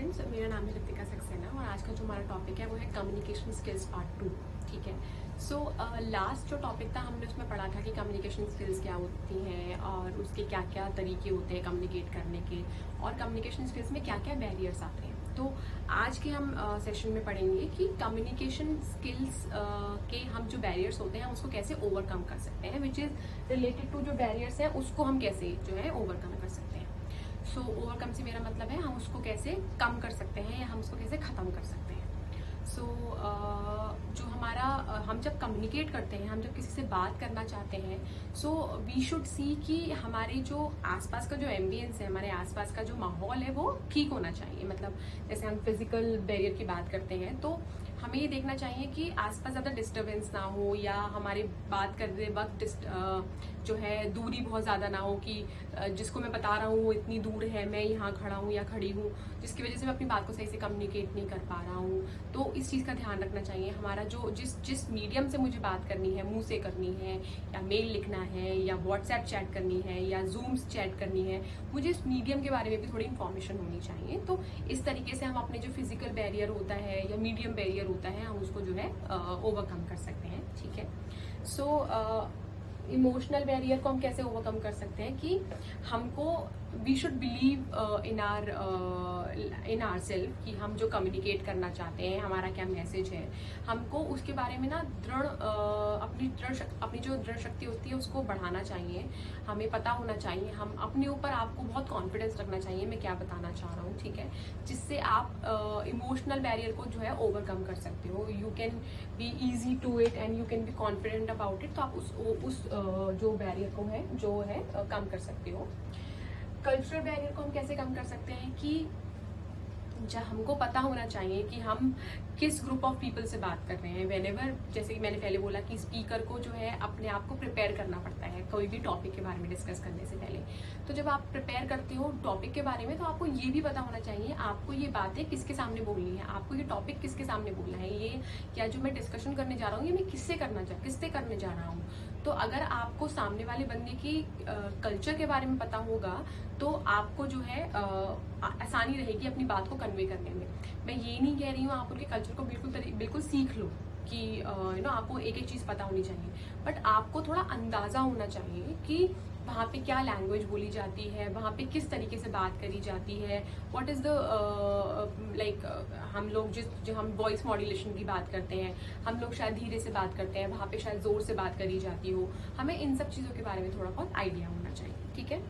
Friends, मेरा नाम है रितिका सक्सेना और आज का जो हमारा टॉपिक है वो है कम्युनिकेशन स्किल्स पार्ट 2। ठीक है। सो लास्ट जो टॉपिक था हमने उसमें पढ़ा था कि कम्युनिकेशन स्किल्स क्या होती हैं और उसके क्या क्या तरीके होते हैं कम्युनिकेट करने के, और कम्युनिकेशन स्किल्स में क्या क्या बैरियर्स आते हैं। तो आज के हम सेशन में पढ़ेंगे कि कम्युनिकेशन स्किल्स के हम जो बैरियर्स होते हैं हम उसको कैसे ओवरकम कर सकते हैं, विच इज़ रिलेटेड टू जो बैरियर्स हैं उसको हम कैसे जो है ओवरकम कर सकते हैं। सो ओवरकम से मेरा मतलब है हम उसको कैसे कम कर सकते हैं या हम उसको कैसे ख़त्म कर सकते हैं। सो जो हमारा हम जब कम्युनिकेट करते हैं, हम जब किसी से बात करना चाहते हैं, सो वी शुड सी कि हमारे जो आसपास का जो एम्बियंस है, हमारे आसपास का जो माहौल है वो ठीक होना चाहिए। मतलब जैसे हम फिजिकल बैरियर की बात करते हैं तो हमें ये देखना चाहिए कि आसपास ज़्यादा डिस्टर्बेंस ना हो या हमारे बात करते वक्त जो है दूरी बहुत ज़्यादा ना हो कि जिसको मैं बता रहा हूँ वो इतनी दूर है, मैं यहाँ खड़ा हूँ या खड़ी हूँ, जिसकी वजह से मैं अपनी बात को सही से कम्युनिकेट नहीं कर पा रहा हूँ। तो इस चीज़ का ध्यान रखना चाहिए। हमारा जो जिस मीडियम से मुझे बात करनी है, मुंह से करनी है या मेल लिखना है या व्हाट्सएप चैट करनी है या जूम चैट करनी है, मुझे इस मीडियम के बारे में भी थोड़ी इन्फॉर्मेशन होनी चाहिए। तो इस तरीके से हम अपने जो फिजिकल बैरियर होता है या मीडियम बैरियर होता है हम उसको जो है ओवरकम कर सकते हैं। ठीक है। सो इमोशनल बैरियर को हम कैसे ओवरकम कर सकते हैं कि हमको we should believe in our self कि हम जो कम्युनिकेट करना चाहते हैं, हमारा क्या मैसेज है, हमको उसके बारे में ना अपनी जो दृढ़ शक्ति होती है उसको बढ़ाना चाहिए। हमें पता होना चाहिए, हम अपने ऊपर आपको बहुत कॉन्फिडेंस रखना चाहिए मैं क्या बताना चाह रहा हूँ। ठीक है। जिससे आप इमोशनल बैरियर को जो है ओवरकम कर सकते हो। You can be easy to it and you can be confident about it. तो आप उस जो बैरियर को है जो है कम कर सकते हो। कल्चरल बैरियर को हम कैसे कम कर सकते हैं कि जब हमको पता होना चाहिए कि हम किस ग्रुप ऑफ पीपल से बात कर रहे हैं। वेनेवर, जैसे कि मैंने पहले बोला कि स्पीकर को जो है अपने आप को प्रिपेयर करना पड़ता है कोई भी टॉपिक के बारे में डिस्कस करने से पहले। तो जब आप प्रिपेयर करते हो टॉपिक के बारे में तो आपको ये भी पता होना चाहिए आपको ये बातें किसके सामने बोलनी है, आपको ये टॉपिक किसके सामने बोलना है, ये क्या जो मैं डिस्कशन करने जा रहा हूँ ये मैं किससे करने जा रहा हूँ। तो अगर आपको सामने वाले बंदे की कल्चर के बारे में पता होगा तो आपको जो है आसानी रहेगी अपनी बात को कन्वे करने में। मैं ये नहीं कह रही हूँ आप उनके कल्चर को बिल्कुल सीख लो कि आपको एक एक चीज़ पता होनी चाहिए, बट आपको थोड़ा अंदाज़ा होना चाहिए कि वहाँ पे क्या लैंग्वेज बोली जाती है, वहाँ पे किस तरीके से बात करी जाती है, व्हाट इज़ द हम लोग जो हम वॉइस मॉड्यूलेशन की बात करते हैं, हम लोग शायद धीरे से बात करते हैं, वहाँ पे शायद ज़ोर से बात करी जाती हो। हमें इन सब चीज़ों के बारे में थोड़ा बहुत आइडिया होना चाहिए। ठीक है।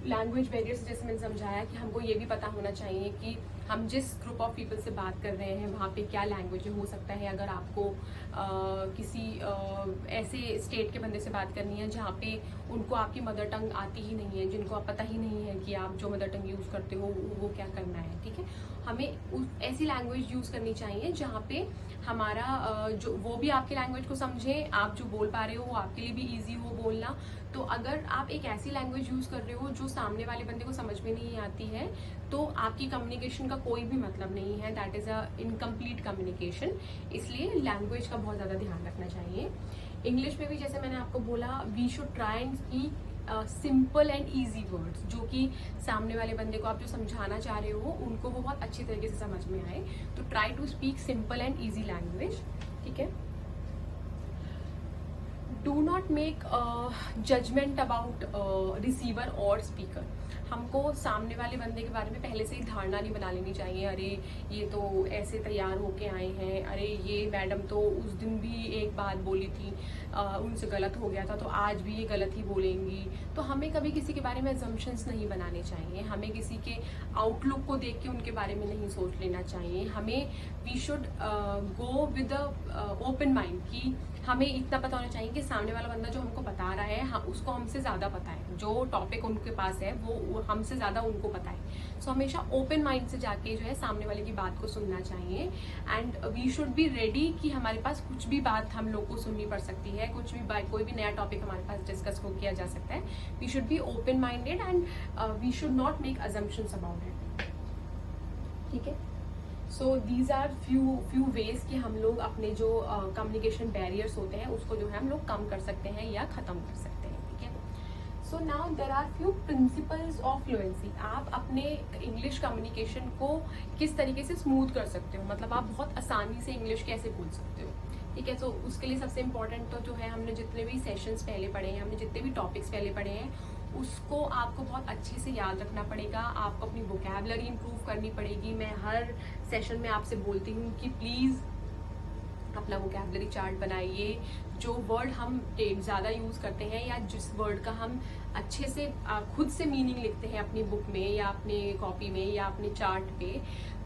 लैंग्वेज बैरियर से जैसे मैंने समझाया कि हमको ये भी पता होना चाहिए कि हम जिस ग्रुप ऑफ पीपल से बात कर रहे हैं वहाँ पे क्या लैंग्वेज हो सकता है। अगर आपको किसी ऐसे स्टेट के बंदे से बात करनी है जहाँ पे उनको आपकी मदर टंग आती ही नहीं है, जिनको आप पता ही नहीं है कि आप जो मदर टंग यूज़ करते हो वो क्या करना है। ठीक है। हमें ऐसी लैंग्वेज यूज़ करनी चाहिए जहाँ पे हमारा जो वो भी आपकी लैंग्वेज को समझे, आप जो बोल पा रहे हो वो आपके लिए भी ईजी हो बोलना। तो अगर आप एक ऐसी लैंग्वेज यूज़ कर रहे हो जो सामने वाले बंदे को समझ में नहीं आती है तो आपकी कम्युनिकेशन का कोई भी मतलब नहीं है, that is a incomplete communication. इसलिए लैंग्वेज का बहुत ज़्यादा ध्यान रखना चाहिए। इंग्लिश में भी जैसे मैंने आपको बोला we should try and speak simple and easy words, जो कि सामने वाले बंदे को आप जो समझाना चाह रहे हो उनको वो बहुत अच्छी तरीके से समझ में आए। तो try to speak simple and easy language. ठीक है। Do not make judgement about receiver और स्पीकर। हमको सामने वाले बंदे के बारे में पहले से ही धारणा नहीं बना लेनी चाहिए, अरे ये तो ऐसे तैयार होके आए हैं, अरे ये मैडम तो उस दिन भी एक बात बोली थी, उनसे गलत हो गया था तो आज भी ये गलत ही बोलेंगी। तो हमें कभी किसी के बारे में अजम्पशंस नहीं बनाने चाहिए, हमें किसी के आउटलुक को देख के उनके बारे में नहीं सोच लेना चाहिए। हमें we should go with open mind कि हमें इतना पता होना चाहिए कि सामने वाला बंदा जो हमको बता रहा है उसको हमसे ज़्यादा पता है, जो टॉपिक उनके पास है वो हमसे ज़्यादा उनको पता है। सो हमेशा ओपन माइंड से जाके जो है सामने वाले की बात को सुनना चाहिए। And we should be ready कि हमारे पास कुछ भी बात हम लोग को सुननी पड़ सकती है, कुछ भी बात, कोई भी नया टॉपिक हमारे पास डिस्कस को किया जा सकता है। We should be open minded and we should not make assumptions about it. ठीक है। So these are few ways कि हम लोग अपने जो कम्युनिकेशन बैरियर्स होते हैं उसको जो है हम लोग कम कर सकते हैं या ख़त्म कर सकते हैं। ठीक है। So now there are few principles of fluency. आप अपने इंग्लिश कम्युनिकेशन को किस तरीके से स्मूथ कर सकते हो, मतलब आप बहुत आसानी से इंग्लिश कैसे बोल सकते हो, ठीक है। तो उसके लिए सबसे इम्पोर्टेंट तो जो है, हमने जितने भी सेशंस पहले पढ़े हैं, हमने जितने भी टॉपिक्स पहले पढ़े हैं, उसको आपको बहुत अच्छे से याद रखना पड़ेगा। आपको अपनी वोकैबुलरी इंप्रूव करनी पड़ेगी। मैं हर सेशन में आपसे बोलती हूँ कि प्लीज़ अपना वोकैबुलरी चार्ट बनाइए। जो वर्ड हम ज़्यादा यूज़ करते हैं या जिस वर्ड का हम अच्छे से खुद से मीनिंग लिखते हैं अपनी बुक में या अपने कॉपी में या अपने चार्ट पे,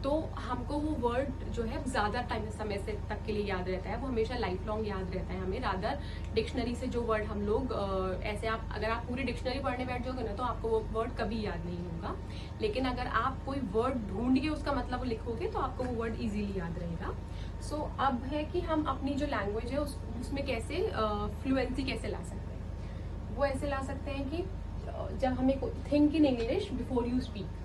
तो हमको वो वर्ड जो है ज़्यादा समय से तक के लिए याद रहता है। वो हमेशा लाइफ लॉन्ग याद रहता है हमें, रादर डिक्शनरी से जो वर्ड हम लोग ऐसे अगर आप पूरी डिक्शनरी पढ़ने बैठ जाओगे ना, तो आपको वो वर्ड कभी याद नहीं होगा। लेकिन अगर आप कोई वर्ड ढूंढ के उसका मतलब लिखोगे तो आपको वो वर्ड इजीली याद रहेगा। सो अब है कि हम अपनी जो लैंग्वेज है उसमें कैसे फ्लुएंसी कैसे ला सकते हैं। वो ऐसे ला सकते हैं कि जब हमें think in English before you speak.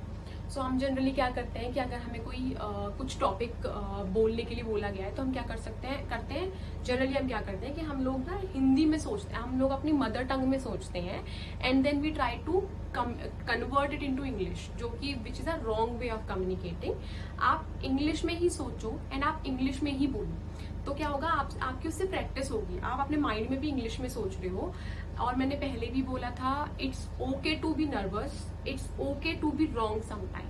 So हम जनरली क्या करते हैं कि अगर हमें कोई कुछ टॉपिक बोलने के लिए बोला गया है, तो हम क्या करते हैं जनरली हम क्या करते हैं कि हम लोग ना हिंदी में सोचते हैं, हम लोग अपनी मदर टंग में सोचते हैं, and then we try to convert it into English, जो कि which is a wrong way of communicating. आप इंग्लिश में ही सोचो एंड आप इंग्लिश में ही बोलो, तो क्या होगा, आपकी उससे प्रैक्टिस होगी। आप अपने माइंड में भी इंग्लिश में सोच रहे हो। और मैंने पहले भी बोला था, it's okay to be nervous, it's okay to be wrong sometime.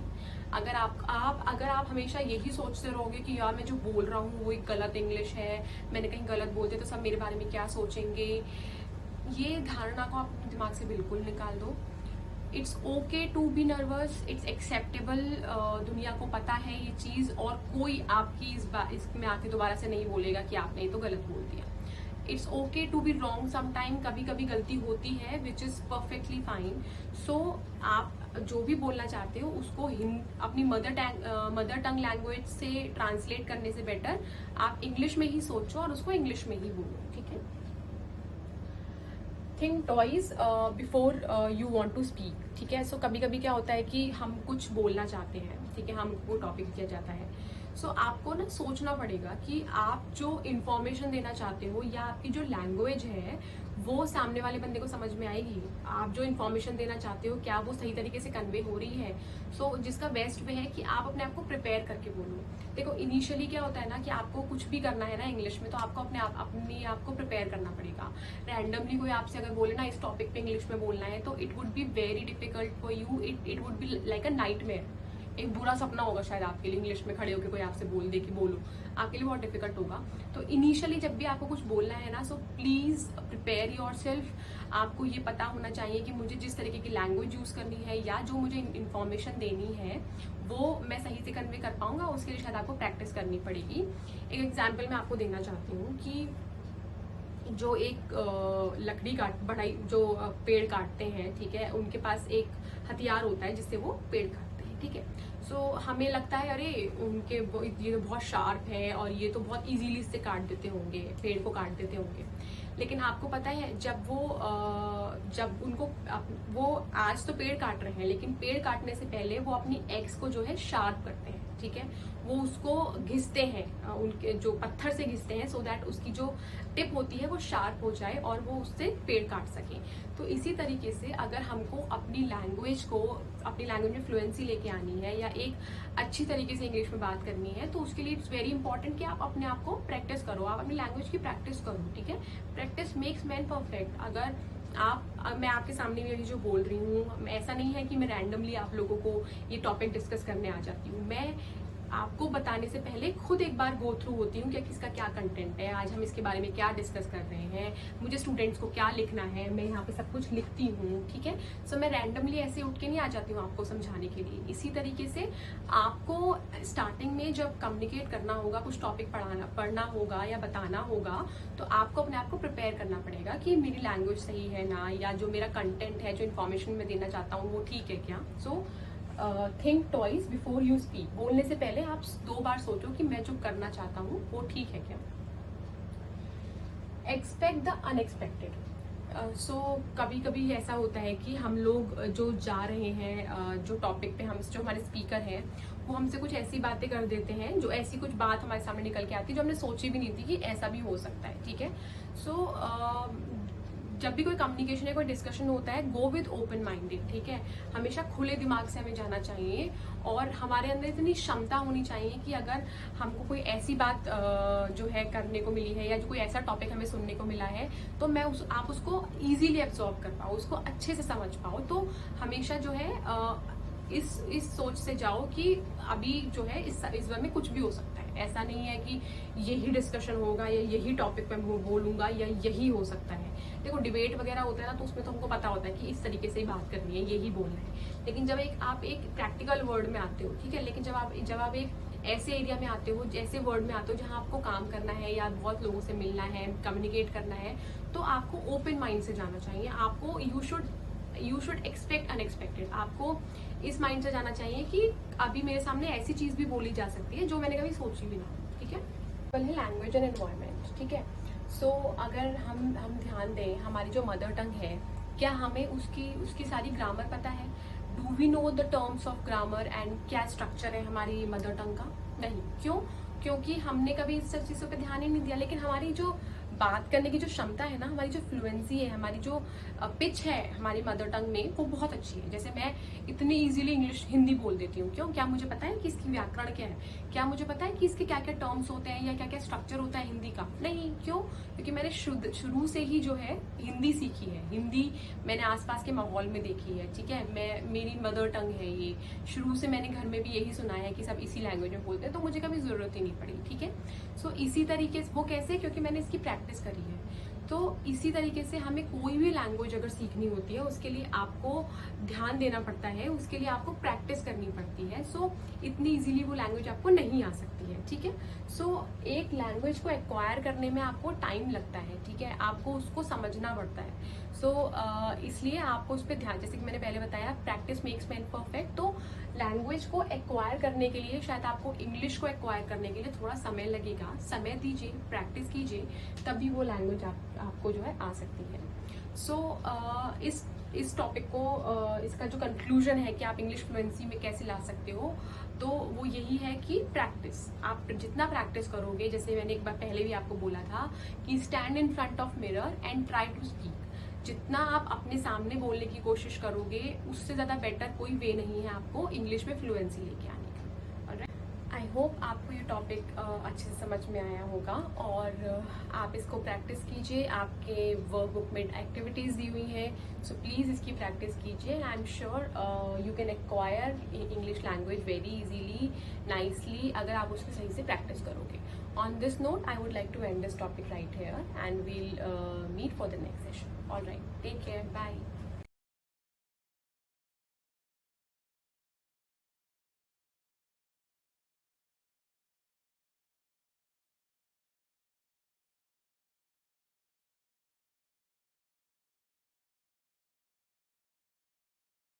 अगर आप हमेशा यही सोचते रहोगे कि यार मैं जो बोल रहा हूँ वो एक गलत इंग्लिश है, मैंने कहीं गलत बोल दिया तो सब मेरे बारे में क्या सोचेंगे, ये धारणा को आप अपने दिमाग से बिल्कुल निकाल दो। It's okay to be nervous, it's acceptable. दुनिया को पता है ये चीज़, और कोई आपकी इसमें आके दोबारा से नहीं बोलेगा कि आपने ये तो गलत बोल दिया। It's okay to be wrong sometime, कभी कभी गलती होती है, which is perfectly fine. So आप जो भी बोलना चाहते हो उसको अपनी मदर टंग लैंग्वेज से ट्रांसलेट करने से बेटर आप इंग्लिश में ही सोचो और उसको इंग्लिश में ही बोलो, ठीक है। Think twice before you want to speak, ठीक है। सो कभी कभी क्या होता है कि हम कुछ बोलना चाहते हैं, ठीक है, हमको टॉपिक दिया जाता है। सो आपको ना सोचना पड़ेगा कि आप जो इन्फॉर्मेशन देना चाहते हो या आपकी जो लैंग्वेज है वो सामने वाले बंदे को समझ में आएगी। आप जो इन्फॉर्मेशन देना चाहते हो क्या वो सही तरीके से कन्वे हो रही है। सो जिसका बेस्ट वे है कि आप अपने आप को प्रिपेयर करके बोलो। देखो इनिशियली क्या होता है ना कि आपको कुछ भी करना है ना इंग्लिश में, तो आपको अपने आप को प्रिपेयर करना पड़ेगा। रैंडमली कोई आपसे अगर बोले ना इस टॉपिक पे इंग्लिश में बोलना है, तो it would be very difficult for you, it would be like a nightmare. एक बुरा सपना होगा शायद आपके लिए, इंग्लिश में खड़े होकर कोई आपसे बोल दे कि बोलो, आपके लिए बहुत डिफिकल्ट होगा। तो इनिशियली जब भी आपको कुछ बोलना है ना, सो प्लीज प्रिपेयर योरसेल्फ। आपको ये पता होना चाहिए कि मुझे जिस तरीके की लैंग्वेज यूज करनी है या जो मुझे इन्फॉर्मेशन देनी है वो मैं सही से कन्वे कर पाऊंगा। उसके लिए शायद आपको प्रैक्टिस करनी पड़ेगी। एक एग्जाम्पल मैं आपको देना चाहती हूँ कि जो एक लकड़ी जो पेड़ काटते हैं, ठीक है, उनके पास एक हथियार होता है जिससे वो पेड़ काटते हैं, ठीक है। सो हमें लगता है अरे ये तो बहुत शार्प है और ये तो बहुत इजीली इससे काट देते होंगे, पेड़ को काट देते होंगे। लेकिन आपको पता है जब वो आज तो पेड़ काट रहे हैं, लेकिन पेड़ काटने से पहले वो अपनी एक्स को जो है शार्प करते हैं, ठीक है। वो उसको घिसते हैं, उनके जो पत्थर से घिसते हैं, सो दैट उसकी जो टिप होती है वो शार्प हो जाए और वो उससे पेड़ काट सके। तो इसी तरीके से अगर हमको अपनी लैंग्वेज में फ्लुएंसी लेके आनी है या एक अच्छी तरीके से इंग्लिश में बात करनी है, तो उसके लिए इट्स वेरी इंपॉर्टेंट कि आप अपने आप को प्रैक्टिस करो, आप अपनी लैंग्वेज की प्रैक्टिस करो, ठीक है। Practice makes man perfect. अगर मैं आपके सामने भी जो बोल रही हूँ, ऐसा नहीं है कि मैं रैंडमली आप लोगों को ये टॉपिक डिस्कस करने आ जाती हूँ। मैं आपको बताने से पहले खुद एक बार गो थ्रू होती हूँ कि किसका क्या कंटेंट है, आज हम इसके बारे में क्या डिस्कस कर रहे हैं, मुझे स्टूडेंट्स को क्या लिखना है, मैं यहाँ पे सब कुछ लिखती हूँ, ठीक है। सो मैं रैंडमली ऐसे उठ के नहीं आ जाती हूँ आपको समझाने के लिए। इसी तरीके से आपको स्टार्टिंग में जब कम्युनिकेट करना होगा, कुछ टॉपिक पढ़ना होगा या बताना होगा, तो आपको अपने आप को प्रिपेयर करना पड़ेगा कि मेरी लैंग्वेज सही है ना, या जो मेरा कंटेंट है, जो इन्फॉर्मेशन मैं देना चाहता हूँ वो ठीक है क्या। So think twice before you speak. बोलने से पहले आप 2 बार सोचो कि मैं जो करना चाहता हूँ वो ठीक है क्या। Expect the unexpected. सो कभी कभी ऐसा होता है कि हम लोग जो जा रहे हैं, जो टॉपिक पे जो हमारे स्पीकर हैं वो हमसे कुछ ऐसी बातें कर देते हैं, जो ऐसी कुछ बात हमारे सामने निकल के आती है जो हमने सोची भी नहीं थी कि ऐसा भी हो सकता है, ठीक है। सो जब भी कोई कम्युनिकेशन या कोई डिस्कशन होता है, गो विद ओपन माइंडेड, ठीक है। हमेशा खुले दिमाग से हमें जाना चाहिए और हमारे अंदर इतनी क्षमता होनी चाहिए कि अगर हमको कोई ऐसी बात जो है करने को मिली है या जो कोई ऐसा टॉपिक हमें सुनने को मिला है, तो आप उसको इजीली एब्जॉर्ब कर पाओ, उसको अच्छे से समझ पाओ। तो हमेशा जो है इस सोच से जाओ कि अभी जो है इस बार में कुछ भी हो सकता है। ऐसा नहीं है कि यही डिस्कशन होगा या यही टॉपिक पे मैं बोलूंगा या यही हो सकता है। देखो डिबेट वगैरह होता है ना, तो उसमें तो हमको पता होता है कि इस तरीके से ही बात करनी है, यही बोलना है। लेकिन जब आप एक प्रैक्टिकल वर्ड में आते हो, ठीक है, लेकिन जब आप एक ऐसे एरिया में आते हो, ऐसे वर्ड में आते हो जहाँ आपको काम करना है या बहुत लोगों से मिलना है, कम्युनिकेट करना है, तो आपको ओपन माइंड से जाना चाहिए। आपको यू शुड एक्सपेक्ट अनएक्सपेक्टेड। आपको इस माइंड से जाना चाहिए कि अभी मेरे सामने ऐसी चीज भी बोली जा सकती है जो मैंने कभी सोची भी ना, ठीक है। लैंग्वेज एंड एनवायरमेंट, ठीक है। सो अगर हम ध्यान दें, हमारी जो मदर टंग है, क्या हमें उसकी सारी ग्रामर पता है? Do we know the terms of grammar and क्या स्ट्रक्चर है हमारी मदर टंग का? नहीं। क्यों? क्योंकि हमने कभी इस सब चीजों पे ध्यान ही नहीं दिया। लेकिन हमारी जो बात करने की जो क्षमता है ना, हमारी जो फ्लुएंसी है, हमारी जो पिच है हमारी मदर टंग में, वो बहुत अच्छी है। जैसे मैं इतनी इजीली हिंदी बोल देती हूँ। क्यों? क्या मुझे पता है कि इसकी व्याकरण क्या है? क्या मुझे पता है कि इसके क्या क्या टर्म्स होते हैं या क्या क्या स्ट्रक्चर होता है हिंदी का? नहीं। क्यों? क्योंकि मैंने शुरू से ही जो है हिंदी सीखी है। हिंदी मैंने आसपास के माहौल में देखी है, ठीक है। मेरी मदर टंग है ये, शुरू से मैंने घर में भी यही सुना है कि सब इसी लैंग्वेज में बोलते हैं, तो मुझे कभी जरूरत ही नहीं पड़ी, ठीक है। सो इसी तरीके से, वो कैसे? क्योंकि मैंने इसकी प्रैक्टिस करी है। तो इसी तरीके से हमें कोई भी लैंग्वेज अगर सीखनी होती है, उसके लिए आपको ध्यान देना पड़ता है, उसके लिए आपको प्रैक्टिस करनी पड़ती है। सो इतनी इजीली वो लैंग्वेज आपको नहीं आ सकती है, ठीक है। सो एक लैंग्वेज को एक्वायर करने में आपको टाइम लगता है, ठीक है, आपको उसको समझना पड़ता है। सो इसलिए आपको उस पर ध्यान, जैसे कि मैंने पहले बताया, प्रैक्टिस मेक्स मैन परफेक्ट। तो लैंग्वेज को एक्वायर करने के लिए, शायद आपको इंग्लिश को एक्वायर करने के लिए थोड़ा समय लगेगा। समय दीजिए, प्रैक्टिस कीजिए, तभी वो लैंग्वेज आपको जो है आ सकती है। सो इस टॉपिक को, इसका जो कंक्लूजन है कि आप इंग्लिश फ्लुएंसी में कैसे ला सकते हो, तो वो यही है कि प्रैक्टिस। आप जितना प्रैक्टिस करोगे, जैसे मैंने एक बार पहले भी आपको बोला था कि stand in front of mirror and try to speak. जितना आप अपने सामने बोलने की कोशिश करोगे, उससे ज्यादा बेटर कोई वे नहीं है आपको इंग्लिश में फ्लुएंसी लेके आने का। ऑलराइट, आई होप आपको ये टॉपिक अच्छे से समझ में आया होगा और आप इसको प्रैक्टिस कीजिए। आपके वर्कबुक में एक्टिविटीज दी हुई हैं, सो प्लीज इसकी प्रैक्टिस कीजिए। I am sure you can acquire English language very easily, nicely, अगर आप उसकी सही से प्रैक्टिस करोगे। On this note, I would like to end this topic right here and we'll meet for the next session. All right, take care, bye.